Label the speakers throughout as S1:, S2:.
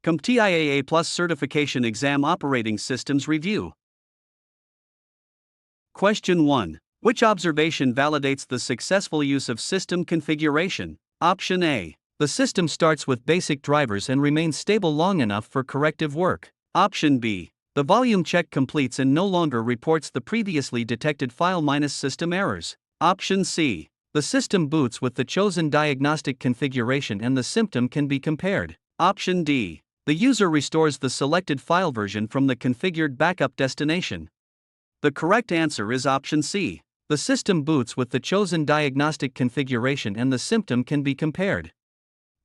S1: CompTIA A Certification Exam Operating Systems Review. Question 1. Which observation validates the successful use of system configuration? Option A. The system starts with basic drivers and remains stable long enough for corrective work. Option B. The volume check completes and no longer reports the previously detected file-system errors. Option C. The system boots with the chosen diagnostic configuration and the symptom can be compared. Option D. The user restores the selected file version from the configured backup destination. The correct answer is option C. The system boots with the chosen diagnostic configuration and the symptom can be compared.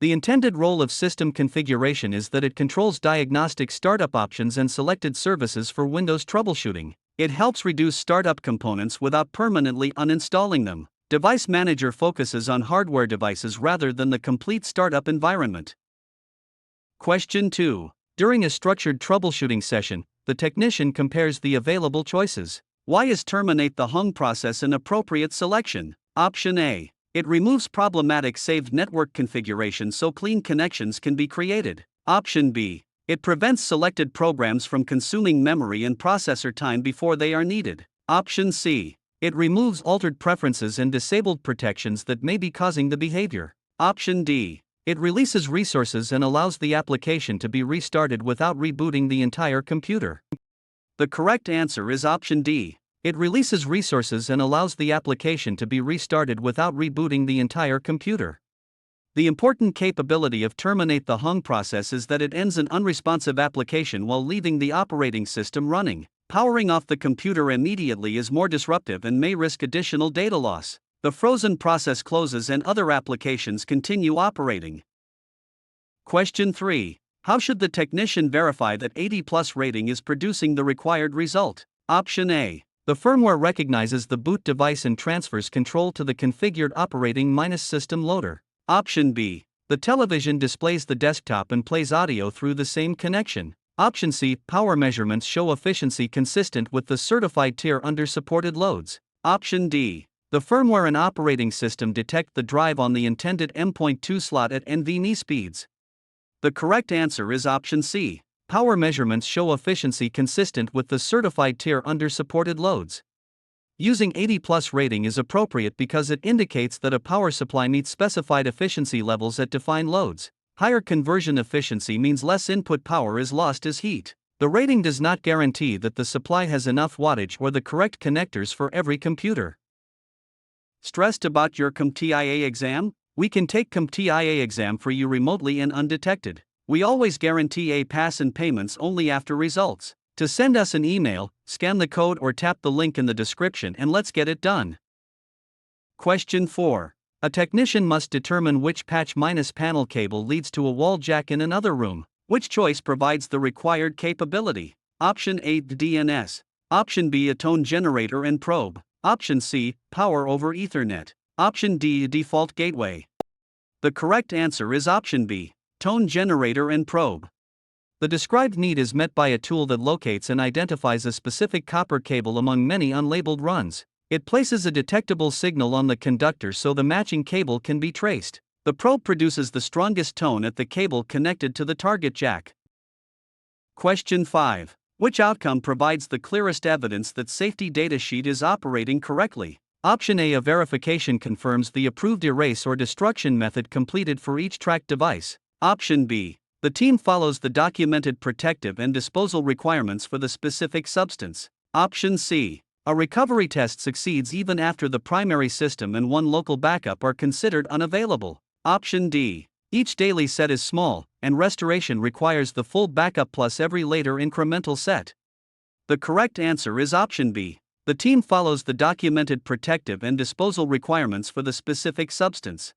S1: The intended role of system configuration is that it controls diagnostic startup options and selected services for Windows troubleshooting. It helps reduce startup components without permanently uninstalling them. Device Manager focuses on hardware devices rather than the complete startup environment. Question 2. During a structured troubleshooting session, the technician compares the available choices. Why is terminate the hung process an appropriate selection? Option A. It removes problematic saved network configuration so clean connections can be created. Option B. It prevents selected programs from consuming memory and processor time before they are needed. Option C. It removes altered preferences and disabled protections that may be causing the behavior. Option D. It releases resources and allows the application to be restarted without rebooting the entire computer. The correct answer is option D. It releases resources and allows the application to be restarted without rebooting the entire computer. The important capability of terminate the hung process is that it ends an unresponsive application while leaving the operating system running. Powering off the computer immediately is more disruptive and may risk additional data loss. The frozen process closes and other applications continue operating. Question 3. How should the technician verify that 80+ rating is producing the required result? Option A. The firmware recognizes the boot device and transfers control to the configured operating-system loader. Option B. The television displays the desktop and plays audio through the same connection. Option C. Power measurements show efficiency consistent with the certified tier under supported loads. Option D. The firmware and operating system detect the drive on the intended M.2 slot at NVMe speeds. The correct answer is option C. Power measurements show efficiency consistent with the certified tier under supported loads. Using 80+ rating is appropriate because it indicates that a power supply meets specified efficiency levels at defined loads. Higher conversion efficiency means less input power is lost as heat. The rating does not guarantee that the supply has enough wattage or the correct connectors for every computer. Stressed about your CompTIA exam? We can take CompTIA exam for you remotely and undetected. We always guarantee a pass and payments only after results. To send us an email, scan the code or tap the link in the description and let's get it done. Question 4. A technician must determine which patch-panel cable leads to a wall jack in another room. Which choice provides the required capability? Option A. DNS. Option B. A tone generator and probe. Option C. Power over Ethernet. Option D. Default gateway. The correct answer is option B. Tone generator and probe. The described need is met by a tool that locates and identifies a specific copper cable among many unlabeled runs. It places a detectable signal on the conductor so the matching cable can be traced. The probe produces the strongest tone at the cable connected to the target jack. Question 5. Which outcome provides the clearest evidence that safety datasheet is operating correctly? Option A. A verification confirms the approved erase or destruction method completed for each tracked device. Option B. The team follows the documented protective and disposal requirements for the specific substance. Option C. A recovery test succeeds even after the primary system and one local backup are considered unavailable. Option D. Each daily set is small, and restoration requires the full backup plus every later incremental set. The correct answer is option B. The team follows the documented protective and disposal requirements for the specific substance.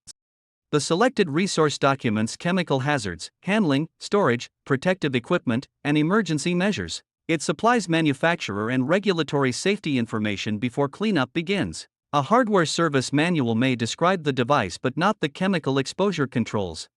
S1: The selected resource documents chemical hazards, handling, storage, protective equipment, and emergency measures. It supplies manufacturer and regulatory safety information before cleanup begins. A hardware service manual may describe the device but not the chemical exposure controls.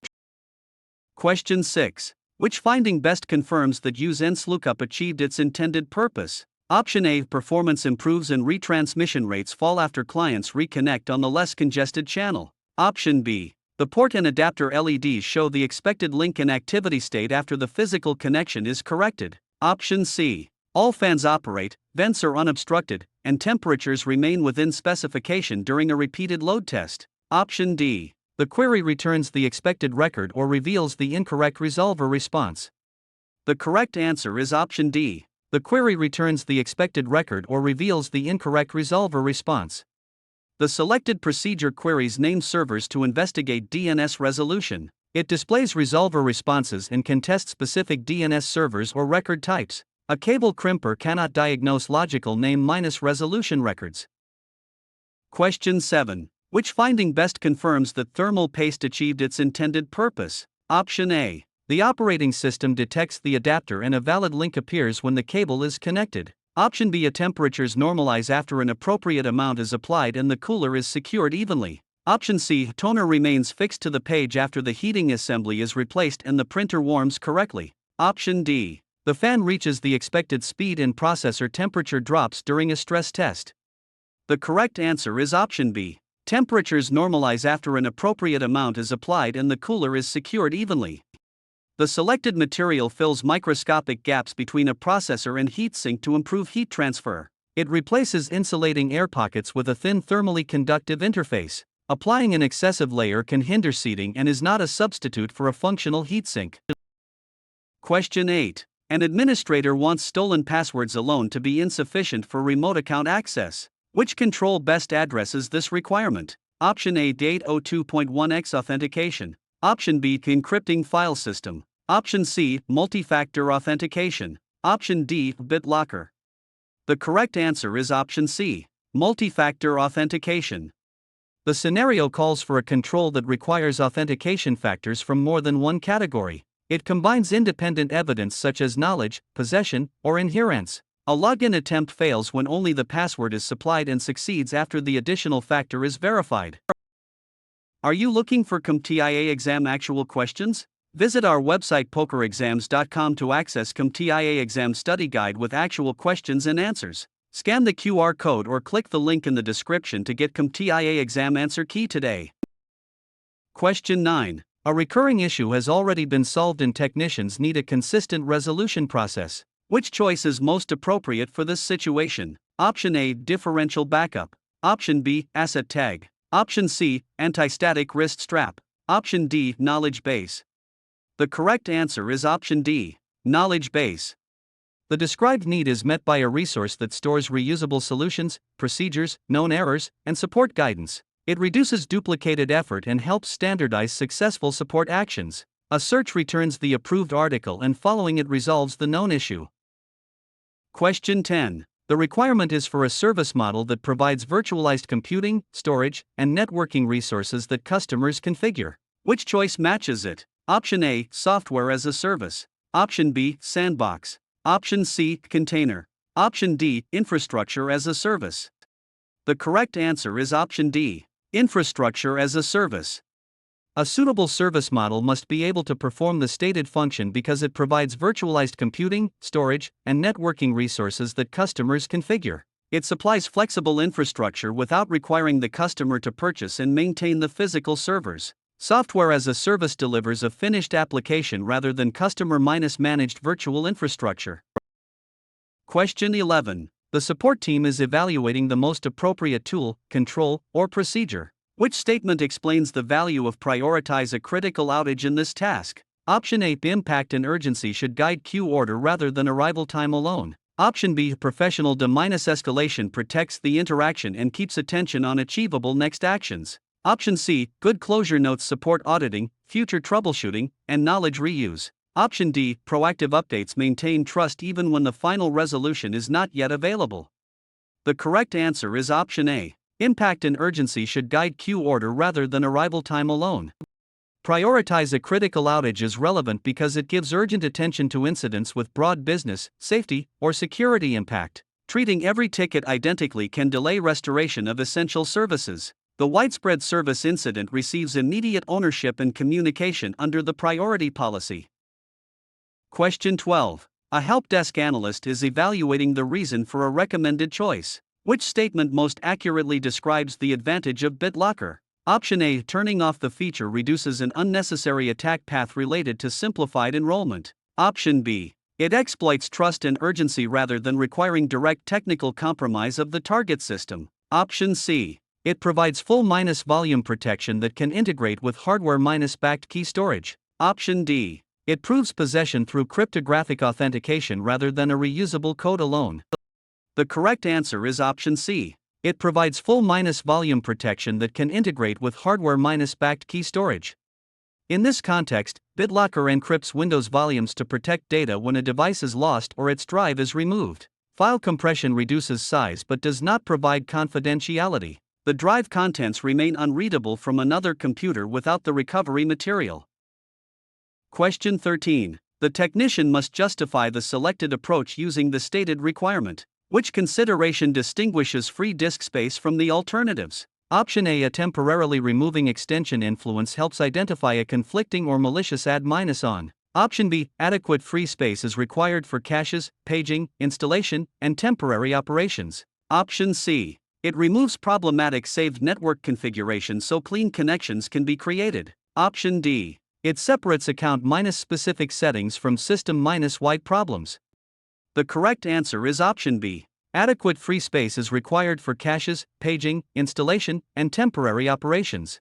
S1: Question 6. Which finding best confirms that use-ence lookup achieved its intended purpose? Option A. Performance improves and retransmission rates fall after clients reconnect on the less congested channel. Option B. The port and adapter LEDs show the expected link and activity state after the physical connection is corrected. Option C. All fans operate, vents are unobstructed, and temperatures remain within specification during a repeated load test. Option D. The query returns the expected record or reveals the incorrect resolver response. The correct answer is option D. The query returns the expected record or reveals the incorrect resolver response. The selected procedure queries name servers to investigate DNS resolution. It displays resolver responses and can test specific DNS servers or record types. A cable crimper cannot diagnose logical name-resolution records. Question 7. Which finding best confirms that thermal paste achieved its intended purpose? Option A. The operating system detects the adapter and a valid link appears when the cable is connected. Option B. Temperatures normalize after an appropriate amount is applied and the cooler is secured evenly. Option C. Toner remains fixed to the page after the heating assembly is replaced and the printer warms correctly. Option D. The fan reaches the expected speed and processor temperature drops during a stress test. The correct answer is option B. Temperatures normalize after an appropriate amount is applied and the cooler is secured evenly. The selected material fills microscopic gaps between a processor and heatsink to improve heat transfer. It replaces insulating air pockets with a thin thermally conductive interface. Applying an excessive layer can hinder seating and is not a substitute for a functional heatsink. Question 8. An administrator wants stolen passwords alone to be insufficient for remote account access. Which control best addresses this requirement? Option A. 802.1x authentication. Option B. Encrypting file system. Option C. Multi-factor authentication. Option D. BitLocker. The correct answer is option C. Multi-factor authentication. The scenario calls for a control that requires authentication factors from more than one category. It combines independent evidence such as knowledge, possession, or inherence. A login attempt fails when only the password is supplied and succeeds after the additional factor is verified. Are you looking for CompTIA A exam actual questions? Visit our website pokerexams.com to access CompTIA A exam study guide with actual questions and answers. Scan the QR code or click the link in the description to get CompTIA A exam answer key today. Question 9. A recurring issue has already been solved and technicians need a consistent resolution process. Which choice is most appropriate for this situation? Option A. Differential backup. Option B. Asset tag. Option C. Anti-static wrist strap. Option D. Knowledge base. The correct answer is option D. Knowledge base. The described need is met by a resource that stores reusable solutions, procedures, known errors, and support guidance. It reduces duplicated effort and helps standardize successful support actions. A search returns the approved article and following it resolves the known issue. Question 10. The requirement is for a service model that provides virtualized computing, storage, and networking resources that customers configure. Which choice matches it? Option A. Software as a service. Option B. Sandbox. Option C. Container. Option D. Infrastructure as a service. The correct answer is option D. Infrastructure as a service. A suitable service model must be able to perform the stated function because it provides virtualized computing, storage, and networking resources that customers configure. It supplies flexible infrastructure without requiring the customer to purchase and maintain the physical servers. Software as a service delivers a finished application rather than customer-managed virtual infrastructure. Question 11. The support team is evaluating the most appropriate tool, control, or procedure. Which statement explains the value of prioritize a critical outage in this task? Option A. Impact and urgency should guide queue order rather than arrival time alone. Option B. Professional de-escalation protects the interaction and keeps attention on achievable next actions. Option C. Good closure notes support auditing, future troubleshooting, and knowledge reuse. Option D. Proactive updates maintain trust even when the final resolution is not yet available. The correct answer is option A. Impact and urgency should guide queue order rather than arrival time alone. Prioritize a critical outage is relevant because it gives urgent attention to incidents with broad business, safety, or security impact. Treating every ticket identically can delay restoration of essential services. The widespread service incident receives immediate ownership and communication under the priority policy. Question 12. A help desk analyst is evaluating the reason for a recommended choice. Which statement most accurately describes the advantage of BitLocker? Option A. Turning off the feature reduces an unnecessary attack path related to simplified enrollment. Option B. It exploits trust and urgency rather than requiring direct technical compromise of the target system. Option C. It provides full volume protection that can integrate with hardware backed key storage. Option D. It proves possession through cryptographic authentication rather than a reusable code alone. The correct answer is option C. It provides full volume protection that can integrate with hardware backed key storage. In this context, BitLocker encrypts Windows volumes to protect data when a device is lost or its drive is removed. File compression reduces size but does not provide confidentiality. The drive contents remain unreadable from another computer without the recovery material. Question 13. The technician must justify the selected approach using the stated requirement. Which consideration distinguishes free disk space from the alternatives? Option A. A temporarily removing extension influence helps identify a conflicting or malicious add-on. Option B. Adequate free space is required for caches, paging, installation, and temporary operations. Option C. It removes problematic saved network configuration so clean connections can be created. Option D. It separates account specific settings from system wide problems. The correct answer is option B. Adequate free space is required for caches, paging, installation, and temporary operations.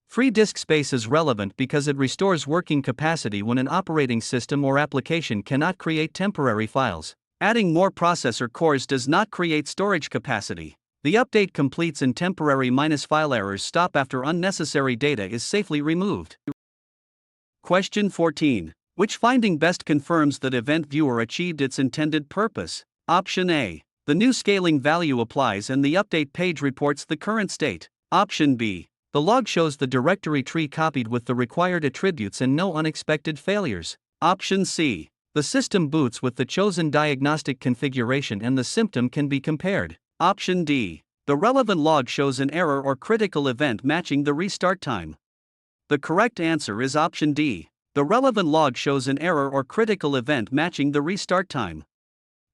S1: Free disk space is relevant because it restores working capacity when an operating system or application cannot create temporary files. Adding more processor cores does not create storage capacity. The update completes and temporary file errors stop after unnecessary data is safely removed. Question 14. Which finding best confirms that Event Viewer achieved its intended purpose? Option A. The new scaling value applies and the update page reports the current state. Option B. The log shows the directory tree copied with the required attributes and no unexpected failures. Option C. The system boots with the chosen diagnostic configuration and the symptom can be compared. Option D. The relevant log shows an error or critical event matching the restart time. The correct answer is option D. The relevant log shows an error or critical event matching the restart time.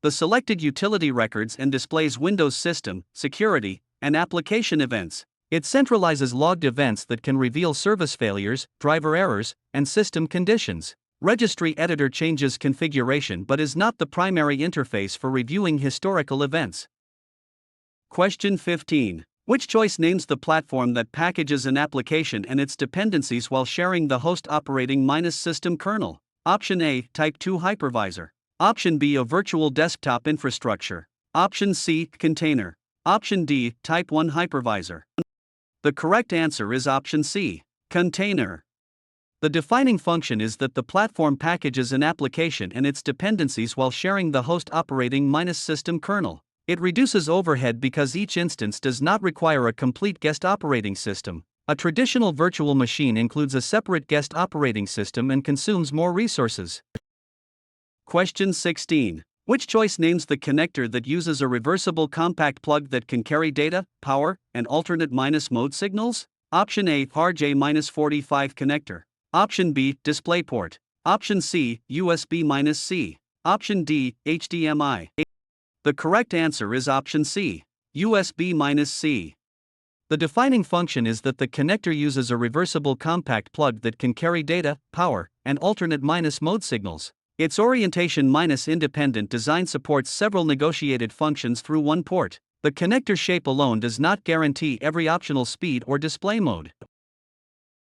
S1: The selected utility records and displays Windows system, security, and application events. It centralizes logged events that can reveal service failures, driver errors, and system conditions. Registry Editor changes configuration but is not the primary interface for reviewing historical events. Question 15. Which choice names the platform that packages an application and its dependencies while sharing the host operating system kernel? Option A. Type 2 hypervisor. Option B. A virtual desktop infrastructure. Option C. Container. Option D. Type 1 hypervisor. The correct answer is option C. Container. The defining function is that the platform packages an application and its dependencies while sharing the host operating system kernel. It reduces overhead because each instance does not require a complete guest operating system. A traditional virtual machine includes a separate guest operating system and consumes more resources. Question 16. Which choice names the connector that uses a reversible compact plug that can carry data, power, and alternate mode signals? Option A. RJ-45 connector. Option B. DisplayPort. Option C. USB-C. Option D. HDMI. The correct answer is option C. USB-C. The defining function is that the connector uses a reversible compact plug that can carry data, power, and alternate mode signals. Its orientation independent design supports several negotiated functions through one port. The connector shape alone does not guarantee every optional speed or display mode.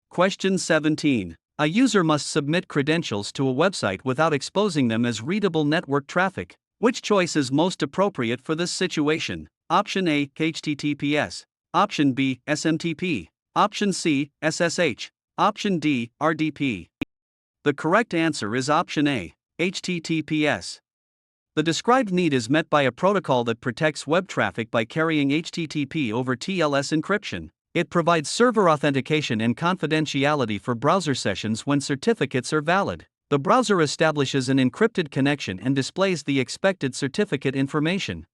S1: Question 17. A user must submit credentials to a website without exposing them as readable network traffic. Which choice is most appropriate for this situation? Option A. HTTPS. Option B. SMTP. Option C. SSH. Option D. RDP. The correct answer is option A. HTTPS. The described need is met by a protocol that protects web traffic by carrying HTTP over TLS encryption. It provides server authentication and confidentiality for browser sessions when certificates are valid. The browser establishes an encrypted connection and displays the expected certificate information.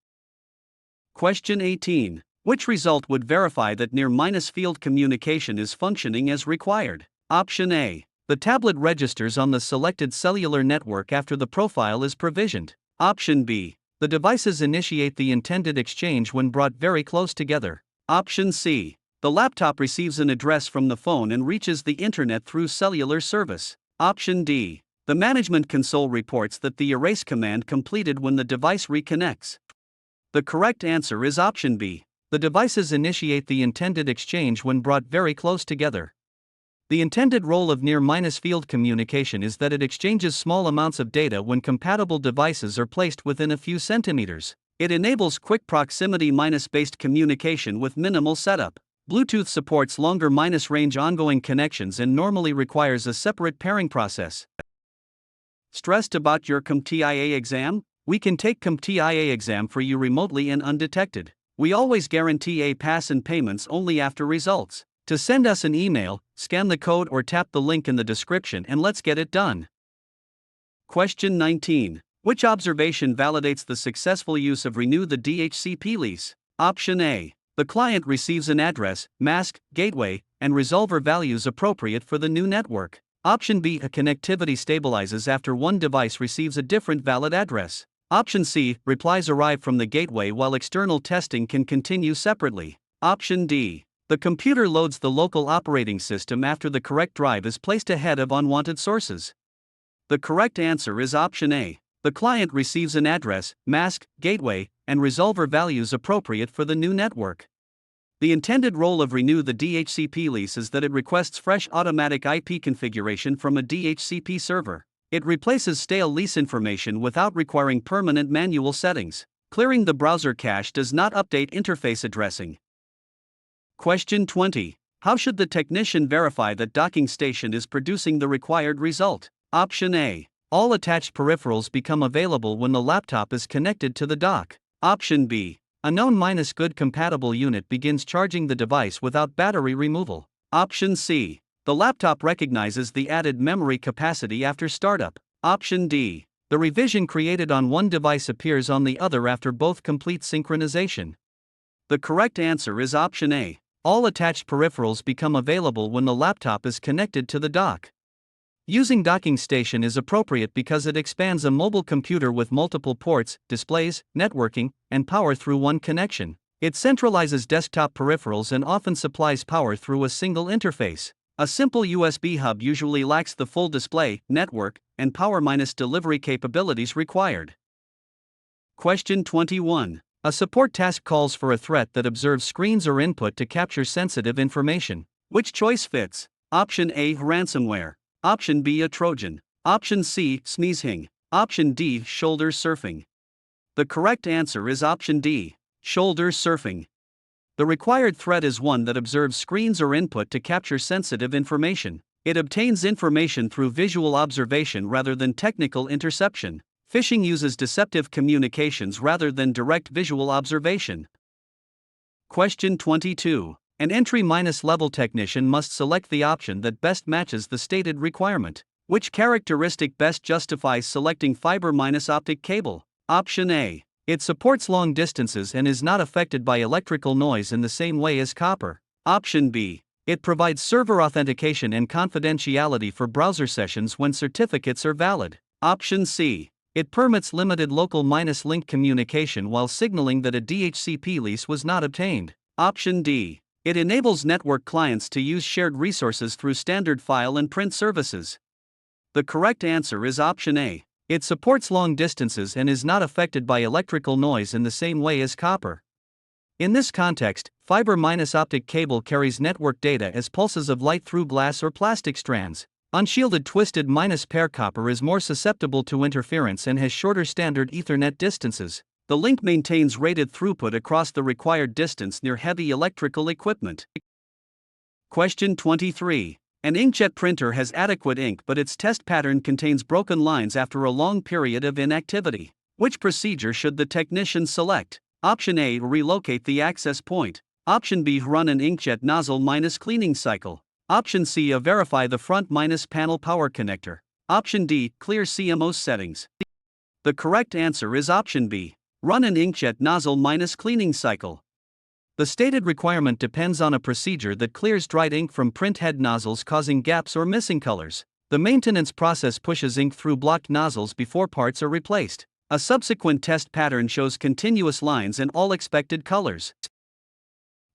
S1: Question 18. Which result would verify that near-field communication is functioning as required? Option A. The tablet registers on the selected cellular network after the profile is provisioned. Option B. The devices initiate the intended exchange when brought very close together. Option C. The laptop receives an address from the phone and reaches the internet through cellular service. Option D. The management console reports that the erase command completed when the device reconnects. The correct answer is option B. The devices initiate the intended exchange when brought very close together. The intended role of near-field communication is that it exchanges small amounts of data when compatible devices are placed within a few centimeters. It enables quick proximity-based communication with minimal setup. Bluetooth supports longer-range ongoing connections and normally requires a separate pairing process. Stressed about your CompTIA A exam? We can take CompTIA A exam for you remotely and undetected. We always guarantee a pass and payments only after results. To send us an email, scan the code or tap the link in the description and let's get it done. Question 19. Which observation validates the successful use of Renew the DHCP lease? Option A. The client receives an address, mask, gateway, and resolver values appropriate for the new network. Option B. A connectivity stabilizes after one device receives a different valid address. Option C. Replies arrive from the gateway while external testing can continue separately. Option D. The computer loads the local operating system after the correct drive is placed ahead of unwanted sources. The correct answer is option A. The client receives an address, mask, gateway, and resolver values appropriate for the new network. The intended role of Renew the DHCP lease is that it requests fresh automatic IP configuration from a DHCP server. It replaces stale lease information without requiring permanent manual settings. Clearing the browser cache does not update interface addressing. Question 20. How should the technician verify that docking station is producing the required result? Option A. All attached peripherals become available when the laptop is connected to the dock. Option B. A known-good compatible unit begins charging the device without battery removal. Option C. The laptop recognizes the added memory capacity after startup. Option D. The revision created on one device appears on the other after both complete synchronization. The correct answer is option A. All attached peripherals become available when the laptop is connected to the dock. Using docking station is appropriate because it expands a mobile computer with multiple ports, displays, networking, and power through one connection. It centralizes desktop peripherals and often supplies power through a single interface. A simple USB hub usually lacks the full display, network, and power-delivery capabilities required. Question 21. A support task calls for a threat that observes screens or input to capture sensitive information. Which choice fits? Option A. Ransomware. Option B. A Trojan. Option C. Sneezing. Option D. Shoulder surfing. The correct answer is option D. Shoulder surfing. The required threat is one that observes screens or input to capture sensitive information. It obtains information through visual observation rather than technical interception. Phishing uses deceptive communications rather than direct visual observation. Question 22. An entry-level technician must select the option that best matches the stated requirement. Which characteristic best justifies selecting fiber-optic cable? Option A. It supports long distances and is not affected by electrical noise in the same way as copper. Option B. It provides server authentication and confidentiality for browser sessions when certificates are valid. Option C. It permits limited local-link communication while signaling that a DHCP lease was not obtained. Option D. It enables network clients to use shared resources through standard file and print services. The correct answer is option A. It supports long distances and is not affected by electrical noise in the same way as copper. In this context, fiber-optic cable carries network data as pulses of light through glass or plastic strands. Unshielded twisted-pair copper is more susceptible to interference and has shorter standard Ethernet distances. The link maintains rated throughput across the required distance near heavy electrical equipment. Question 23. An inkjet printer has adequate ink but its test pattern contains broken lines after a long period of inactivity. Which procedure should the technician select? Option A. Relocate the access point. Option B. Run an inkjet nozzle-cleaning cycle. Option C. Verify the front-panel power connector. Option D. Clear CMOS settings. The correct answer is option B. Run an inkjet nozzle-cleaning cycle. The stated requirement depends on a procedure that clears dried ink from print head nozzles causing gaps or missing colors. The maintenance process pushes ink through blocked nozzles before parts are replaced. A subsequent test pattern shows continuous lines and all expected colors.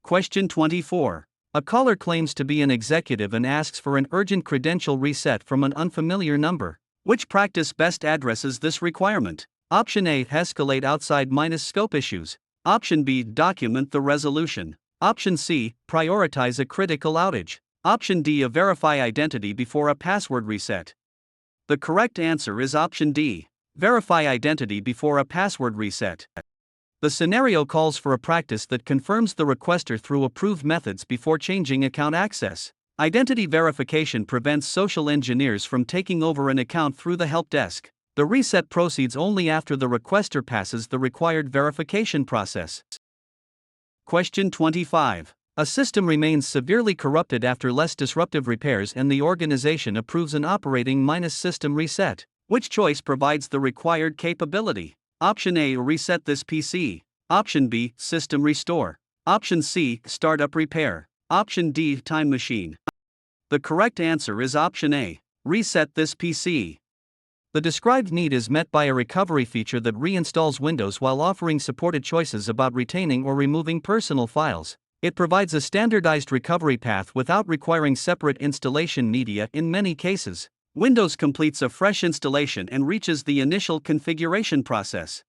S1: Question 24. A caller claims to be an executive and asks for an urgent credential reset from an unfamiliar number. Which practice best addresses this requirement? Option A. Escalate outside minus scope issues. Option B. Document the resolution. Option C. Prioritize a critical outage. Option D. Verify identity before a password reset. The correct answer is option D. Verify identity before a password reset. The scenario calls for a practice that confirms the requester through approved methods before changing account access. Identity verification prevents social engineers from taking over an account through the help desk. The reset proceeds only after the requester passes the required verification process. Question 25. A system remains severely corrupted after less disruptive repairs and the organization approves an operating minus system reset. Which choice provides the required capability? Option A. Reset this PC. Option B. System restore. Option C. Startup repair. Option D. Time machine. The correct answer is option A. Reset this PC. The described need is met by a recovery feature that reinstalls Windows while offering supported choices about retaining or removing personal files. It provides a standardized recovery path without requiring separate installation media in many cases. Windows completes a fresh installation and reaches the initial configuration process.